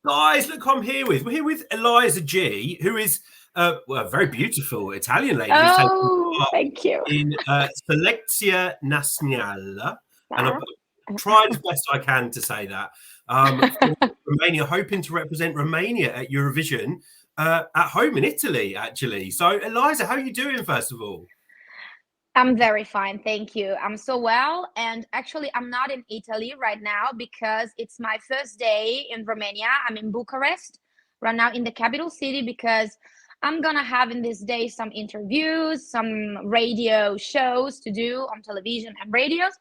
Guys, look, we're here with Eliza G, who is a very beautiful Italian lady who's taking part thank you. in Selecția Națională. And I've tried as best I can to say that. For Romania, hoping to represent Romania at Eurovision at home in Italy, actually. So, Eliza, how are you doing, first of all? I'm very fine, thank you. I'm so well, and actually I'm not in Italy right now because it's my first day in Romania. I'm in Bucharest right now in the capital city because I'm gonna have in this day some interviews, some radio shows to do on television and radios,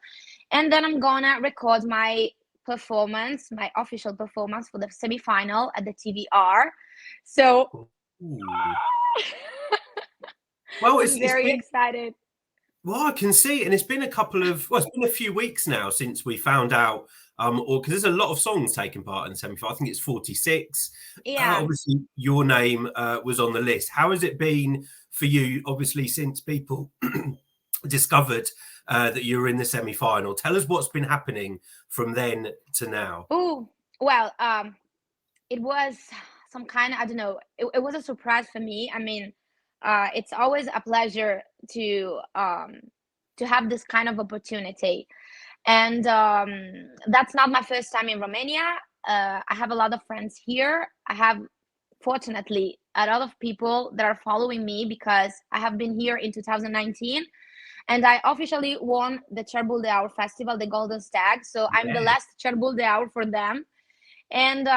and then I'm gonna record my performance, my official performance for the semi-final at the TVR. So, well, I'm very excited. Well, I can see it, and it's been it's been a few weeks now since we found out, or because there's a lot of songs taking part in the semi-final. I think it's 46. Yeah. Obviously, your name was on the list. How has it been for you, obviously, since people discovered that you were in the semi-final? Tell us what's been happening from then to now. Oh, well, it was some kind of, I don't know, it was a surprise for me. I mean, it's always a pleasure to have this kind of opportunity, and that's not my first time in Romania. I have a lot of friends here. I have, fortunately, a lot of people that are following me because I have been here in 2019, and I officially won the Cerbul de Aur festival, the Golden Stag. So I'm the last Cerbul de Aur for them, and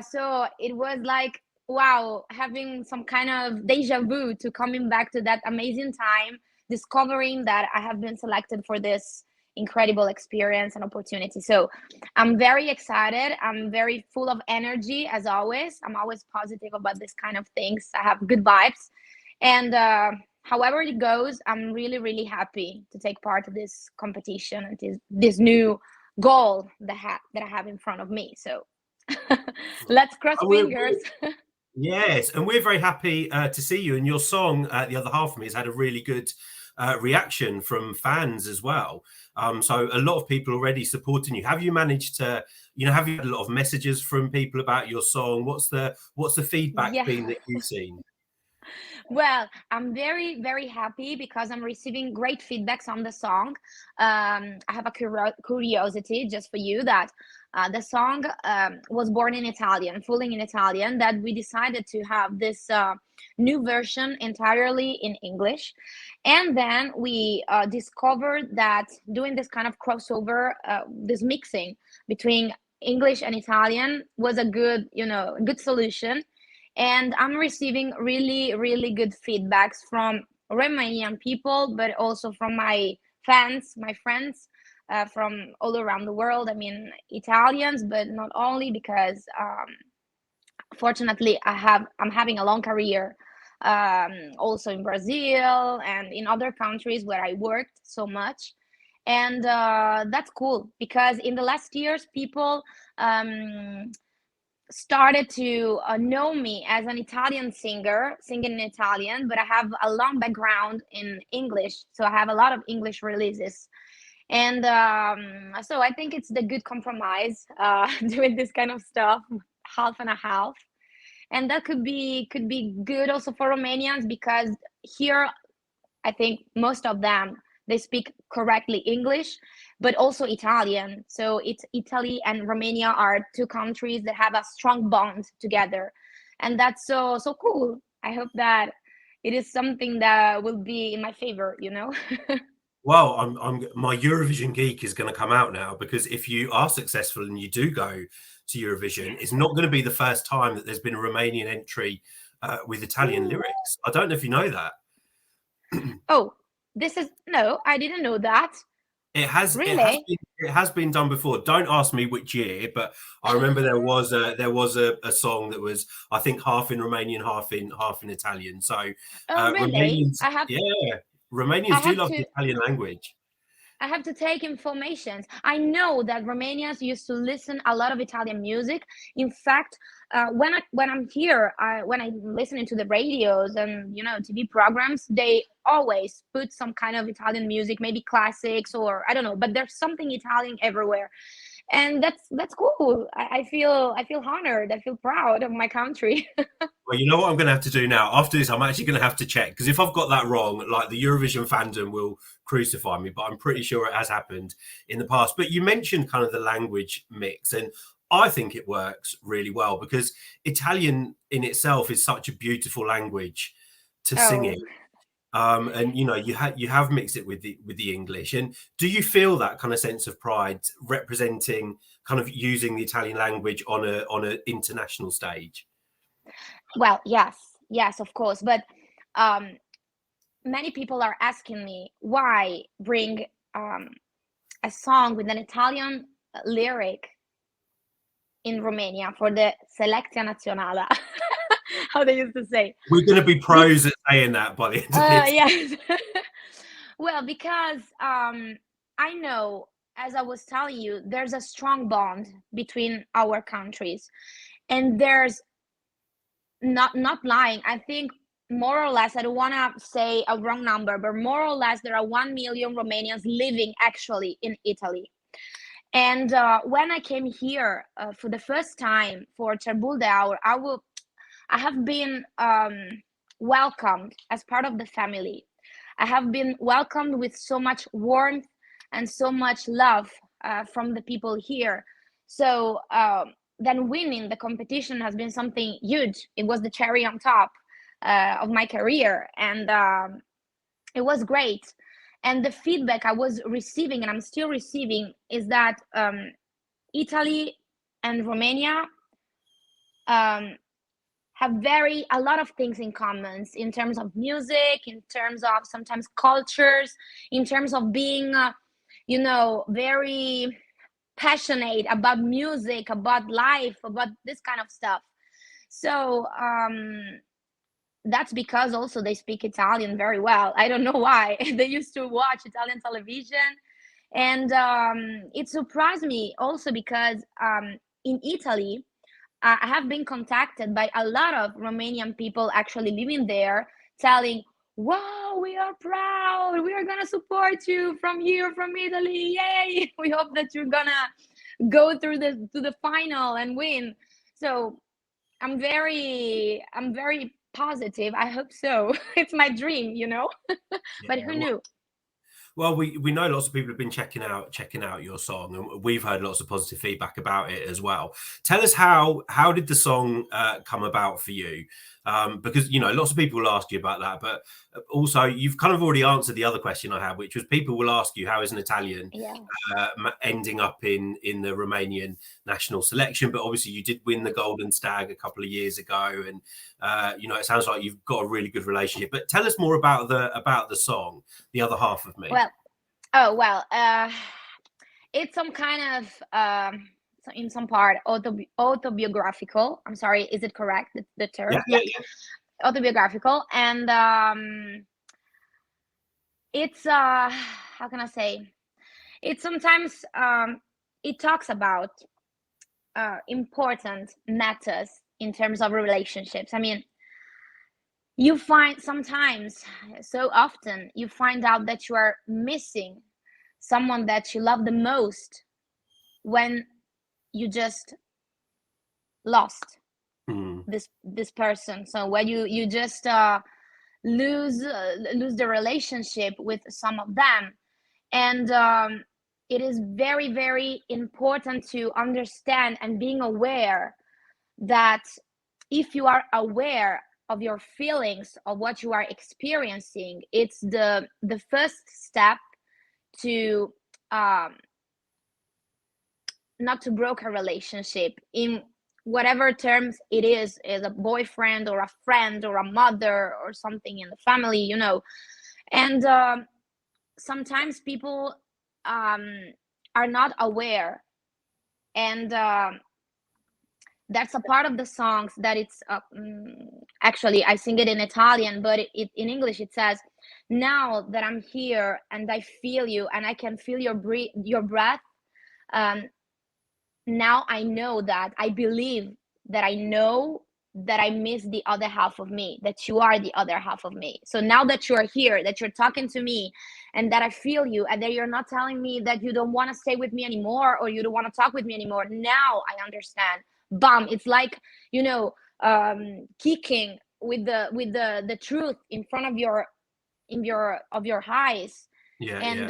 so it was like, wow, having some kind of deja vu to coming back to that amazing time, discovering that I have been selected for this incredible experience and opportunity. So I'm very excited. I'm very full of energy, as always. I'm always positive about this kind of things. I have good vibes. And however it goes, I'm really, really happy to take part of this competition and this new goal that I have in front of me. So let's cross fingers. Yes, and we're very happy to see you. And your song, The Other Half of Me, has had a really good reaction from fans as well. So a lot of people already supporting you. Have you managed to, have you had a lot of messages from people about your song? What's the feedback been that you've seen? Well, I'm very, very happy because I'm receiving great feedbacks on the song. I have a curiosity just for you that the song was born in Italian, fully in Italian, that we decided to have this new version entirely in English. And then we discovered that doing this kind of crossover, this mixing between English and Italian was a good solution. And I'm receiving really, really good feedbacks from Romanian people, but also from my fans, my friends from all around the world. I mean, Italians, but not only, because fortunately I'm having a long career also in Brazil and in other countries where I worked so much. And that's cool because in the last years, people started to know me as an Italian singer, singing in Italian, but I have a long background in English. So I have a lot of English releases. And so I think it's the good compromise doing this kind of stuff, half and a half. And that could be good also for Romanians because here, I think most of them, they speak correctly English, but also Italian. So it's Italy and Romania are two countries that have a strong bond together. And that's so cool. I hope that it is something that will be in my favor, Well, I'm my Eurovision geek is going to come out now, because if you are successful and you do go to Eurovision, it's not going to be the first time that there's been a Romanian entry with Italian lyrics. I don't know if you know that. Oh, no, I didn't know that. It has really? It has been done before. Don't ask me which year, but I remember there was a song that was, I think, half in Romanian, half in Italian. So really? Romanians do love the Italian language. I have to take information. I know that Romanians used to listen a lot of Italian music. In fact, when I'm here, when I'm listening to the radios and TV programs, they always put some kind of Italian music, maybe classics or I don't know, but there's something Italian everywhere. and that's cool. I feel honored. I feel proud of my country. Well, you know what I'm going to have to do now? After this, I'm actually going to have to check, because if I've got that wrong, like, the Eurovision fandom will crucify me, but I'm pretty sure it has happened in the past. But you mentioned kind of the language mix, and I think it works really well, because Italian in itself is such a beautiful language to sing Oh, in. And you have mixed it with the English. And do you feel that kind of sense of pride representing, kind of using the Italian language on a international stage? well, yes, of course. But many people are asking me why bring a song with an Italian lyric in Romania for the Selecția Națională. How they used to say. We're going to be pros at saying that by the end of this. Yes. Well, because I know, as I was telling you, there's a strong bond between our countries, and there's not lying. I think more or less, I don't want to say a wrong number, but more or less there are 1 million Romanians living actually in Italy. And when I came here for the first time for Cerbul de Aur, I have been welcomed as part of the family. I have been welcomed with so much warmth and so much love from the people here. So then winning the competition has been something huge. It was the cherry on top of my career, and it was great. And the feedback I was receiving, and I'm still receiving, is that Italy and Romania have a lot of things in common in terms of music, in terms of sometimes cultures, in terms of being, very passionate about music, about life, about this kind of stuff. So that's because also they speak Italian very well. I don't know why. They used to watch Italian television. And it surprised me also because in Italy, I have been contacted by a lot of Romanian people actually living there, telling, wow, we are proud. We are going to support you from here, from Italy. Yay. We hope that you're going to go through to the final and win. So I'm very positive. I hope so. It's my dream, but who knew? Well, we know lots of people have been checking out your song, and we've heard lots of positive feedback about it as well. Tell us how did the song come about for you? Because lots of people will ask you about that, but also you've kind of already answered the other question I had, which was people will ask you how is an Italian ending up in the Romanian national selection. But obviously you did win the Golden Stag a couple of years ago, and it sounds like you've got a really good relationship. But tell us more about the song, The Other Half of Me. It's some kind of in some part autobiographical. I'm sorry, is it correct, the term? Yeah. Autobiographical. And it's how can I say, it sometimes it talks about important matters in terms of relationships. I mean, you find sometimes, so often, you find out that you are missing someone that you love the most when you just lost this person. So when you just lose the relationship with some of them, and it is very, very important to understand and being aware that if you are aware of your feelings, of what you are experiencing, it's the first step to not to break a relationship in whatever terms it is a boyfriend or a friend or a mother or something in the family, and sometimes people are not aware, and that's a part of the songs that it's actually I sing it in Italian, but it in English it says, now that I'm here and I feel you and I can feel your breath, now I know that I believe that I know that I miss the other half of me, that you are the other half of me. So now that you are here, that you're talking to me, and that I feel you, and that you're not telling me that you don't want to stay with me anymore, or you don't want to talk with me anymore, now I understand. Bam, it's like, you know, kicking with the truth in front of your eyes. And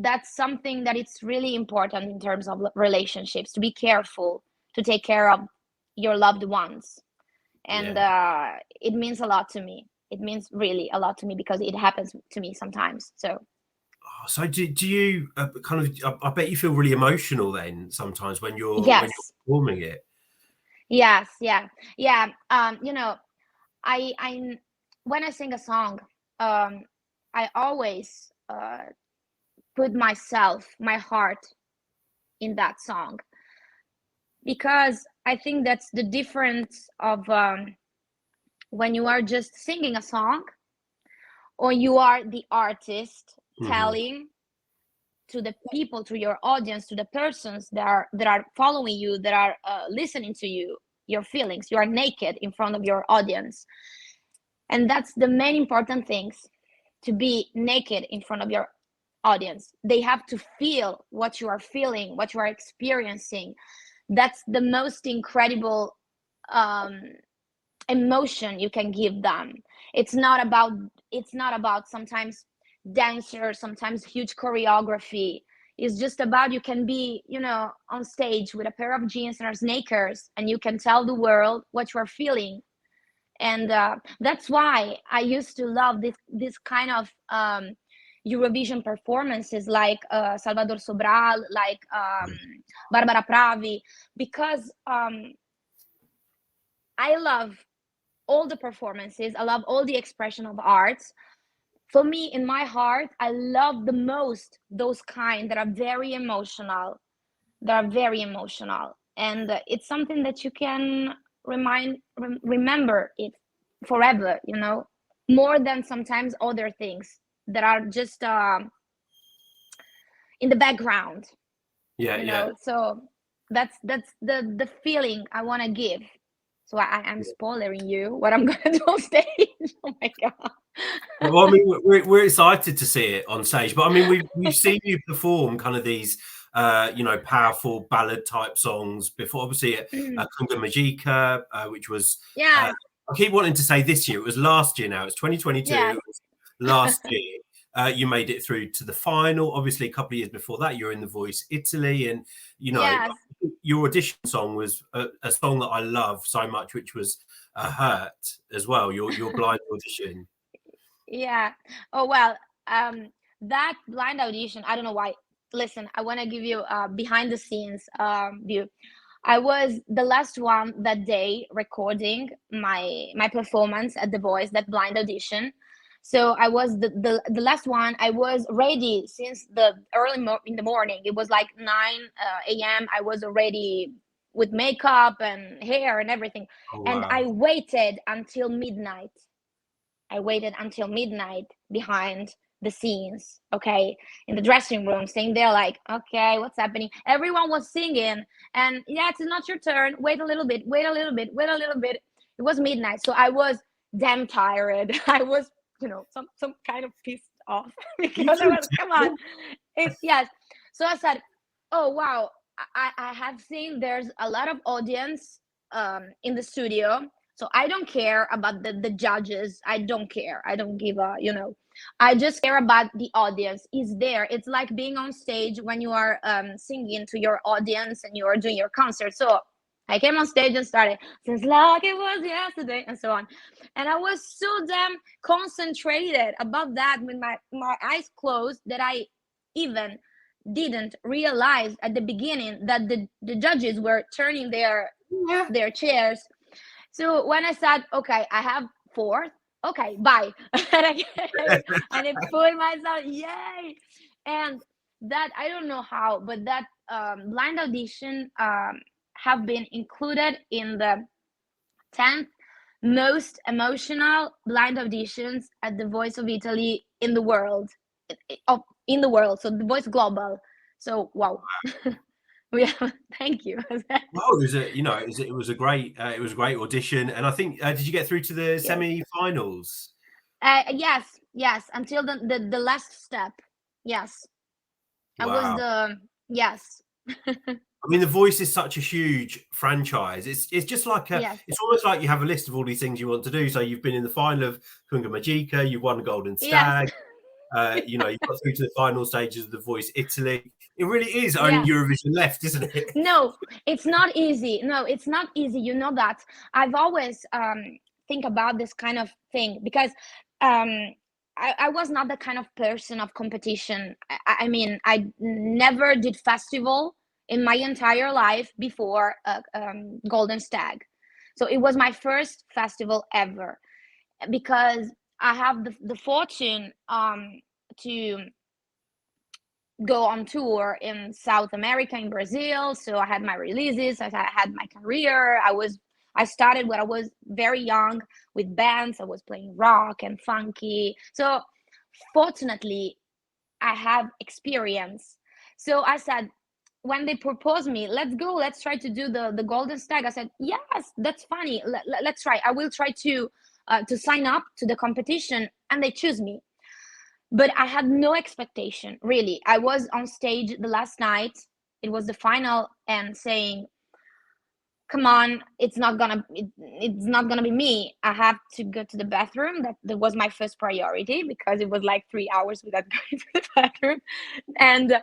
that's something that it's really important in terms of relationships, to be careful to take care of your loved ones. And it means a lot to me. It means really a lot to me, because it happens to me sometimes. So do you kind of, I bet you feel really emotional then sometimes when you're performing it. Yes, yeah. You know, I when I sing a song, I always put myself, my heart in that song, because I think that's the difference of when you are just singing a song, or you are the artist telling to the people, to your audience, to the persons that are following you, that are listening to you, your feelings. You are naked in front of your audience, and that's the main important things, to be naked in front of your audience. They have to feel what you are feeling, what you are experiencing. That's the most incredible emotion you can give them. It's not about sometimes dancers, sometimes huge choreography. It's just about, you can be, you know, on stage with a pair of jeans and sneakers, and you can tell the world what you are feeling. And that's why I used to love this kind of Eurovision performances, like Salvador Sobral, like Barbara Pravi, because I love all the performances. I love all the expression of arts. For me, in my heart, I love the most those kind that are very emotional. And it's something that you can remember it forever, you know, more than sometimes other things that are just in the background. So that's the feeling I want to give. So I'm spoiling you what I'm gonna do on stage. Oh my god. Well, I mean, we're excited to see it on stage, but I mean, we've seen you perform kind of these you know, powerful ballad type songs before, obviously at Kunga Magica, which was I keep wanting to say this year, it was last year. Now it's 2022. It was last year. You made it through to the final. Obviously, a couple of years before that, you're in The Voice Italy, and you know, your audition song was a song that I love so much, which was Hurt as well. Your blind audition. Oh well, that blind audition, I don't know why. Listen, I want to give you a behind the scenes view. I was the last one that day recording my performance at The Voice, that blind audition. So I was the last one. I was ready since the early in the morning. It was like 9 a.m. I was already with makeup and hair and everything. And I waited until midnight. Behind the scenes, okay, in the dressing room, staying there like, okay, what's happening? Everyone was singing, and it's not your turn. Wait a little bit. It was midnight, so I was damn tired. I was, you know, some kind of pissed off because I was, come on. So I said, oh wow, I have seen there's a lot of audience in the studio. So I don't care about the judges. I don't care. I don't give a, you know, I just care about the audience is there. It's like being on stage when you are singing to your audience and you are doing your concert. So I came on stage and started, since like it was yesterday, and so on. And I was so damn concentrated about that with my eyes closed that I even didn't realize at the beginning that the judges were turning their chairs. So when I said, okay, I have 4th, okay, bye. and I put myself, yay. And that, I don't know how, but that blind audition have been included in the 10th most emotional blind auditions at The Voice of Italy in the world. So The Voice Global. So wow. Yeah, thank you. Well, it was a, you know, it was a great audition, and I think did you get through to the Yes. semi-finals? Yes, until the last step. Yes, I was Wow. the yes. I mean, The Voice is such a huge franchise. It's just like Yes, it's almost like you have a list of all these things you want to do. So you've been in the final of Kunga Magica, you've won Golden yes, Stag, you know, you've got through to the final stages of The Voice Italy. It really is only yes. Eurovision left, isn't it? No, it's not easy. No, it's not easy. You know that. I've always think about this kind of thing because I was not the kind of person of competition. I mean, I never did festival in my entire life before Golden Stag. So it was my first festival ever because I have the fortune to go on tour in South America, in Brazil. So I had my releases, I had my career. I started when I was very young with bands. I was playing rock and funky. So fortunately, I have experience. So I said, when they proposed me, let's go, let's try to do the Golden Stag. I said, yes, that's funny. Let's try. I will try to sign up to the competition, and they choose me. But I had no expectation, really. I was on stage the last night. It was the final, and saying, "Come on, it's not gonna be me. I have to go to the bathroom." That was my first priority because it was like 3 hours without going to the bathroom, and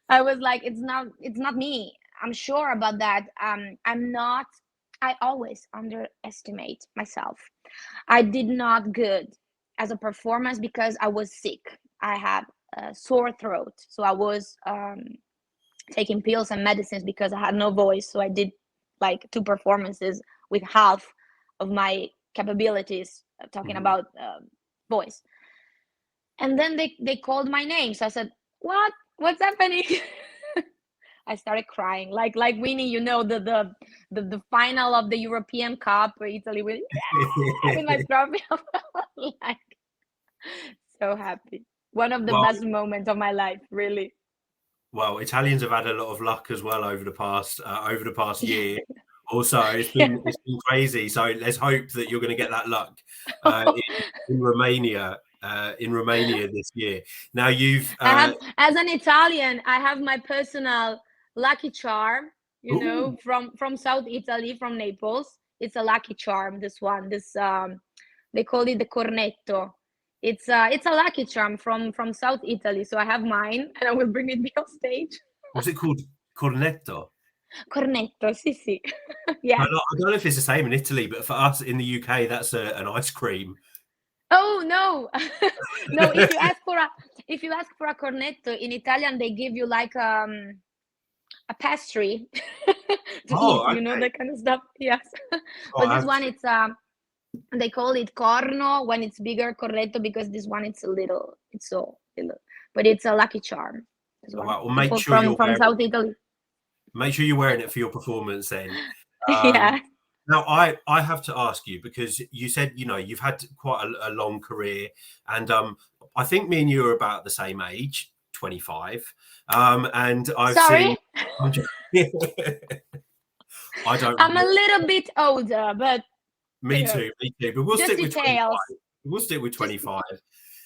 I was like, "It's not me. I'm sure about that. I'm not." I always underestimate myself. I did not good as a performance because I was sick. I had a sore throat, so I was taking pills and medicines because I had no voice. So I did like 2 performances with half of my capabilities, talking about voice. And then they called my name, so I said, "What? What's happening?" I started crying, like winning, you know, the final of the European Cup where Italy with my trophy. Like, so happy. One of the best moments of my life, really. Well, Italians have had a lot of luck as well over the past year. Also, it's been crazy. So let's hope that you're going to get that luck in Romania. In Romania this year. Now you've as an Italian, I have my personal lucky charm, you know, from South Italy, from Naples. It's a lucky charm, this one. This they call it the cornetto. It's a lucky charm from South Italy. So I have mine, and I will bring it on stage. What's it called? Cornetto. Cornetto, sì. Yeah. I don't know if it's the same in Italy, but for us in the UK, that's an ice cream. Oh no, no! If you ask for a cornetto in Italian, they give you like a pastry to eat. Okay. You know, that kind of stuff. Yes, but this one, it's they call it corno when it's bigger, cornetto, because this one it's so little, but it's a lucky charm. This one. Well, make sure from South Italy. Make sure you're wearing it for your performance then. Yeah. Now, I have to ask you, because you said, you know, you've had quite a long career, and I think me and you are about the same age, 25. And I've Sorry? seen. I don't. I'm a little bit older, but me too. But we'll stick with 25. We'll stick with 25.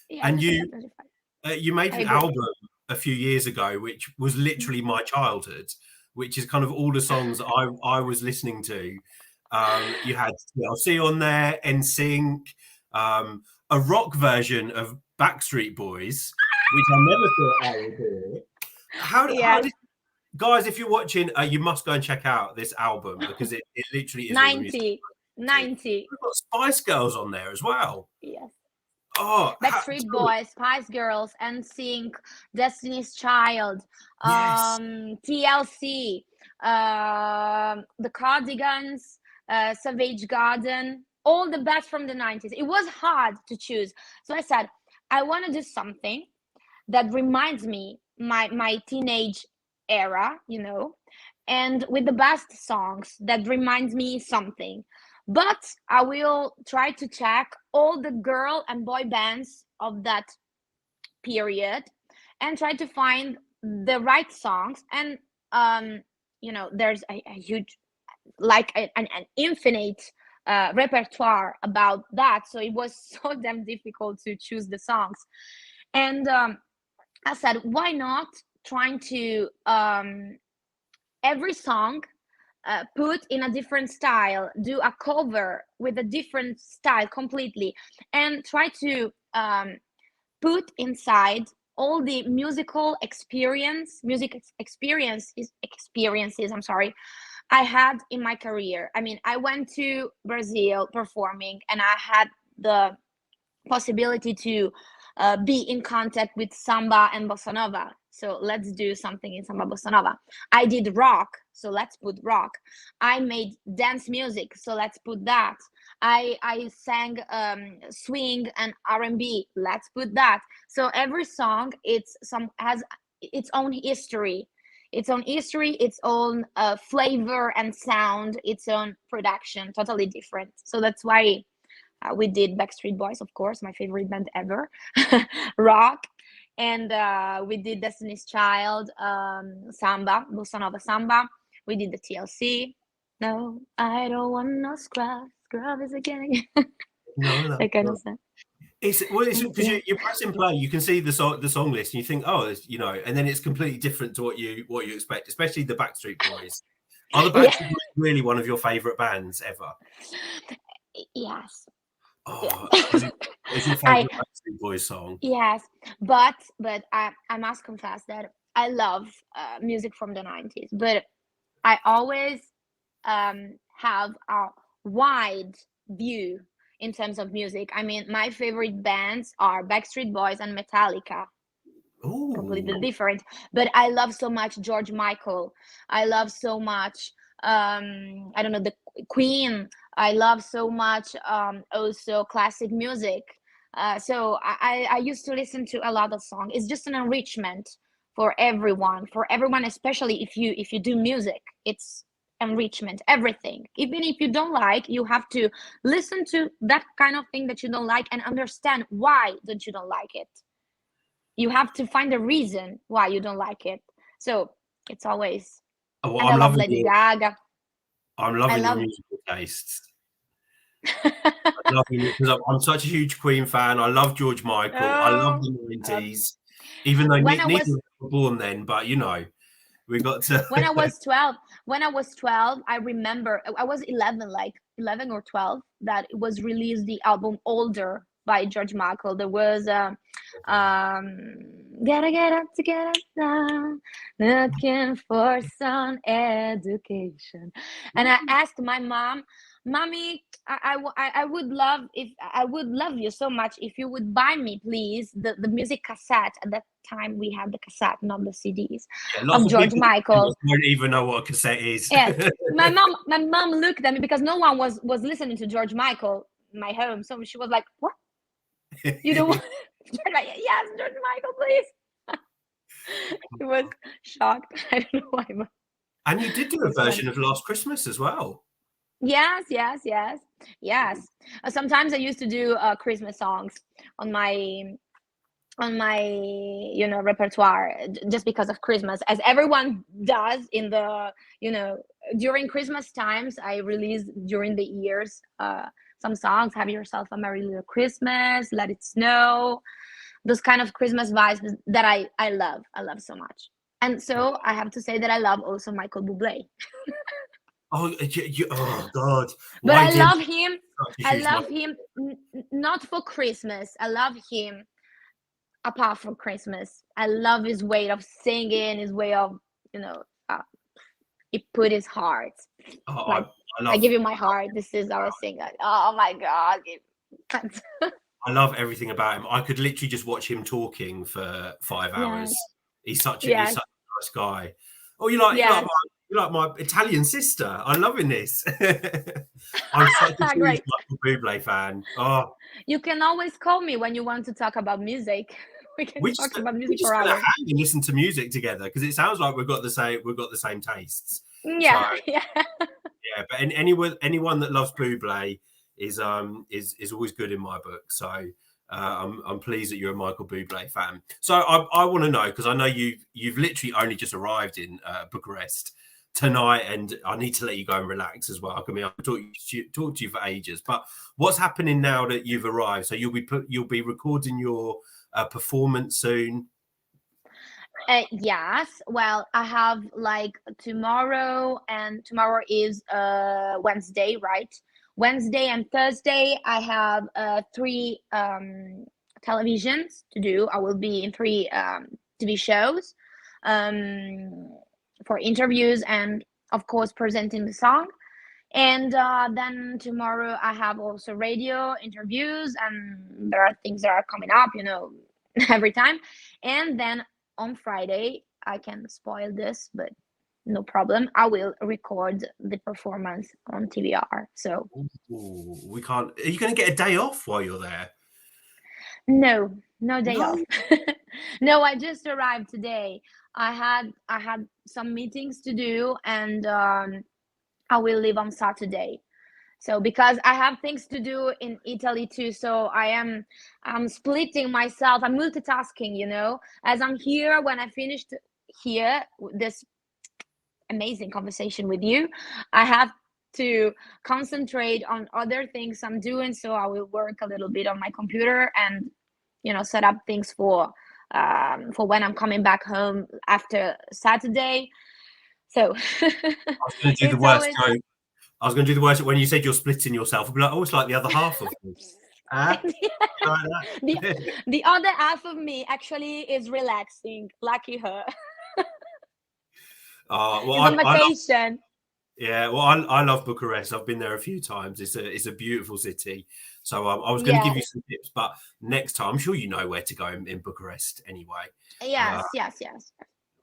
Yeah, and you made an album a few years ago, which was literally my childhood, which is kind of all the songs I was listening to. You had TLC on there, NSYNC, a rock version of Backstreet Boys, which I never thought I would do. How did, guys, if you're watching, you must go and check out this album, because it literally is 90. We've got Spice Girls on there as well. Yes. Oh, Backstreet Boys, Spice Girls, NSYNC, Destiny's Child, yes. TLC, the Cardigans, Savage Garden, all the best from the 90s. It was hard to choose. So I said, I want to do something that reminds me my teenage era, you know, and with the best songs that reminds me something. But I will try to check all the girl and boy bands of that period and try to find the right songs and there's a huge, like an infinite repertoire about that. So it was so damn difficult to choose the songs. And I said, why not trying to every song put in a different style, do a cover with a different style completely, and try to put inside all the musical experiences, I'm sorry, I had in my career. I mean, I went to Brazil performing, and I had the possibility to be in contact with samba and bossa nova. So let's do something in samba bossa nova. I did rock, so let's put rock. I made dance music, so let's put that. I sang swing and R&B, let's put that. So every song has its own history, its own flavor and sound, its own production, totally different. So that's why we did Backstreet Boys, of course, my favorite band ever, rock. And we did Destiny's Child, samba, bossa nova samba. We did the TLC. No, I don't want no scrub. Scrub is again. No, that kind of stuff. It's because you're pressing play, you can see the song list, and you think, oh, and then it's completely different to what you expect, especially the Backstreet Boys. Are the Backstreet Boys really one of your favorite bands ever? Yes. Oh, what's your favorite Backstreet Boys song? Yes, but I must confess that I love music from the 90s, but I always have a wide view in terms of music. I mean, my favorite bands are Backstreet Boys and Metallica. Ooh. Completely different. But I love so much George Michael. I love so much I don't know, the Queen. I love so much also classic music. So I used to listen to a lot of songs. It's just an enrichment for everyone, especially if you do music. It's enrichment, everything. Even if you don't like, you have to listen to that kind of thing that you don't like and understand why you don't like it. You have to find a reason why you don't like it. So it's always. Oh, and I love Lady Gaga. I'm loving your musical tastes. I'm loving it because I'm such a huge Queen fan. I love George Michael. I love the 90s, even though neither were born then. But we got to. When I was 12, I remember I was 11, like 11 or 12, that it was released the album Older by George Michael. There was gotta get up together now, looking for some education. And I asked my mom, Mommy, I would love you so much if you would buy me, please, the music cassette. At that time we had the cassette, not the CDs, of George Michael. I don't even know what a cassette is. Yes. my mom looked at me because no one was listening to George Michael in my home. So she was like, what? You don't want like, yes, George Michael, please. He was shocked. I don't know why. But and you did do a version of Last Christmas as well. Yes. Sometimes I used to do Christmas songs on my repertoire just because of Christmas, as everyone does in the during Christmas times. I release during the years some songs. Have Yourself a Merry Little Christmas, Let It Snow, those kind of Christmas vibes that I love so much. And so I have to say that I love also Michael Bublé. Oh God! But I love him. I love him not for Christmas. I love him apart from Christmas. I love his way of singing, his way of he put his heart. Oh, I give you my heart. This is our singer. Oh my God! I love everything about him. I could literally just watch him talking for 5 hours. Yes. He's such a nice guy. Oh, you like my Italian sister. I'm loving this. I'm such a huge Michael Bublé fan. Oh, you can always call me when you want to talk about music. We can talk about music for hours. We just listen to music together because it sounds like we've got the same tastes. Yeah, so, yeah. But anyone that loves Bublé is always good in my book. So I'm pleased that you're a Michael Bublé fan. So I want to know, because I know you've literally only just arrived in Bucharest. tonight, and I need to let you go and relax as well. I mean, I've talk to you for ages, but what's happening now that you've arrived? So you'll be recording your performance soon. Yes. Well, I have like tomorrow, and tomorrow is Wednesday, right? Wednesday and Thursday, I have 3 televisions to do. I will be in 3 TV shows for interviews and, of course, presenting the song. And then tomorrow I have also radio interviews, and there are things that are coming up, every time. And then on Friday, I can spoil this, but no problem, I will record the performance on TVR. So we can't. Are you going to get a day off while you're there? No day off. No, I just arrived today. I had some meetings to do, and I will leave on Saturday. So because I have things to do in Italy too, so I'm splitting myself. I'm multitasking, as I'm here. When I finished here this amazing conversation with you, I have to concentrate on other things I'm doing. So I will work a little bit on my computer and set up things for when I'm coming back home after Saturday. So I was going to do the worst joke. I was going to do the worst when you said you're splitting yourself. I'd be like, oh, it's like the other half of me. The other half of me actually is relaxing. Lucky her. Well, on vacation. I love Bucharest. I've been there a few times. It's a beautiful city. So I was going to give you some tips, but next time, I'm sure you know where to go in Bucharest anyway. Yes.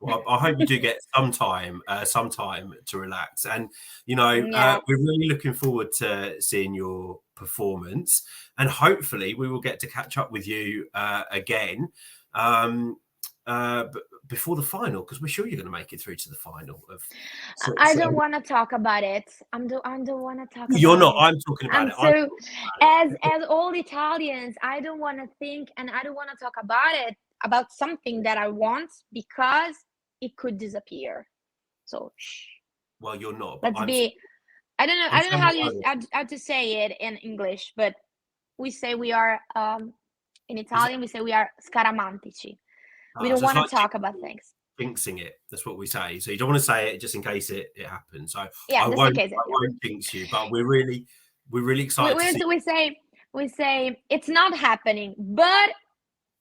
Well, I hope you do get some time to relax, and we're really looking forward to seeing your performance, and hopefully we will get to catch up with you again before the final, because we're sure you're going to make it through to the final. I don't want to talk about it. I don't want to talk about it. You're not. I'm talking about it. So, as all Italians, I don't want to think, and I don't want to talk about something that I want, because it could disappear. So, well, you're not. I don't know how to say it in English, but we say we are in Italian. We say we are scaramantici. We don't want to talk about things. Jinxing it. That's what we say. So you don't want to say it just in case it happens. So yeah, I won't jinx you, but we're really excited. We say it's not happening, but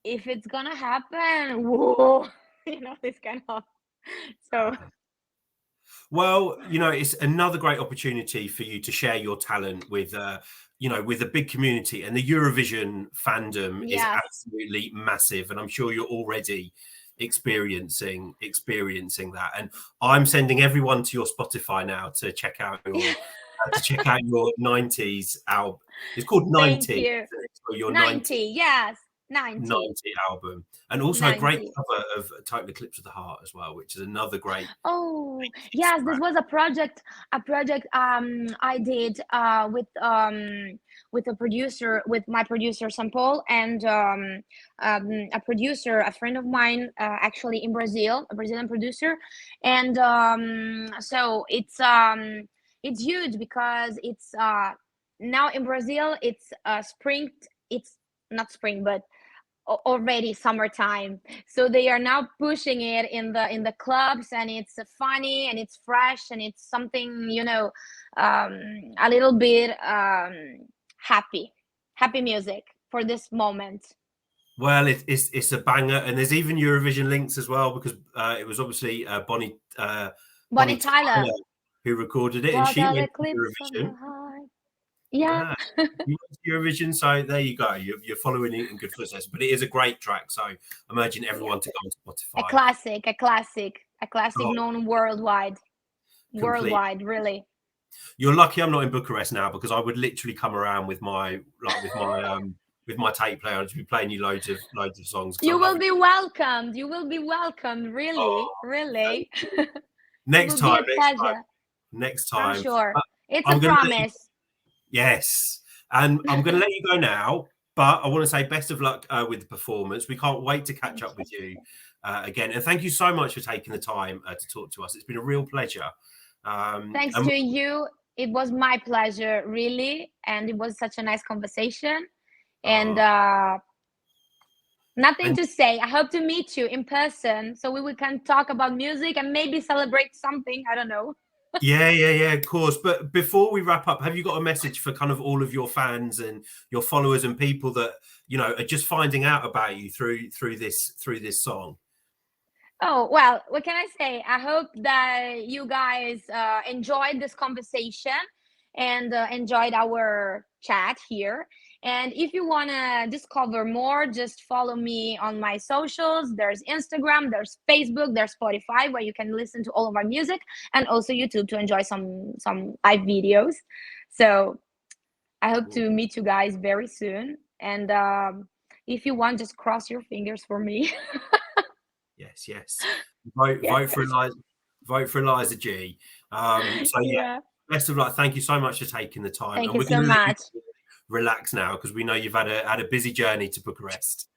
if it's gonna happen, whoa, this kind of. So. Well, it's another great opportunity for you to share your talent with with a big community, and the Eurovision fandom is absolutely massive, and I'm sure you're already experiencing that. And I'm sending everyone to your Spotify now to check out your 90s album. It's called 90. Thank you. So your 90, yes. 90 album, and also 90. A great cover of Take the Clips of the Heart as well, which is another great. Oh yes, this was a project I did with my producer Sampol, and a friend of mine, actually in Brazil, a Brazilian producer, and so it's huge, because it's now in Brazil it's spring. It's not spring, but already summertime, so they are now pushing it in the clubs, and it's funny, and it's fresh, and it's something a little bit happy music for this moment. Well, it's a banger, and there's even Eurovision links as well, because it was obviously Bonnie Tyler who recorded it, and she went to Eurovision. Yeah. You went to Eurovision, so there you go. You're following it in good footsteps. But it is a great track, so I'm urging everyone to go on Spotify. A classic known worldwide. Worldwide, really. You're lucky I'm not in Bucharest now, because I would literally come around with my tape player and just be playing you loads of songs. You will be welcomed. Really, really. Next time. I'm sure. It's a promise. Yes, and I'm going to let you go now, but I want to say best of luck with the performance. We can't wait to catch up with you again, and thank you so much for taking the time to talk to us. It's been a real pleasure. Thanks to you. It was my pleasure, really, and it was such a nice conversation. And nothing to say. I hope to meet you in person so we can talk about music and maybe celebrate something. I don't know. Yeah, of course. But before we wrap up, have you got a message for kind of all of your fans and your followers and people that, you know, are just finding out about you through this song? Oh, well, what can I say? I hope that you guys enjoyed this conversation and enjoyed our chat here. And if you want to discover more, just follow me on my socials. There's Instagram, there's Facebook, there's Spotify, where you can listen to all of our music, and also YouTube to enjoy some live videos. So I hope to meet you guys very soon. And if you want, just cross your fingers for me. Yes. Vote for Eliza G. So yeah, best of luck. Thank you so much for taking the time. Thank you so much. Relax now, because we know you've had a busy journey to Bucharest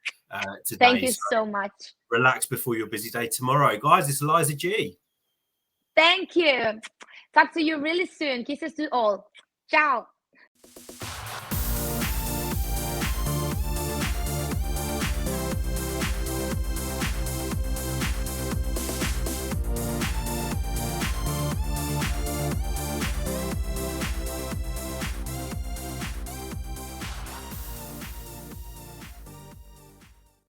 today. Thank you so much. Relax before your busy day tomorrow. Guys, it's Eliza G. Thank you. Talk to you really soon. Kisses to all. Ciao.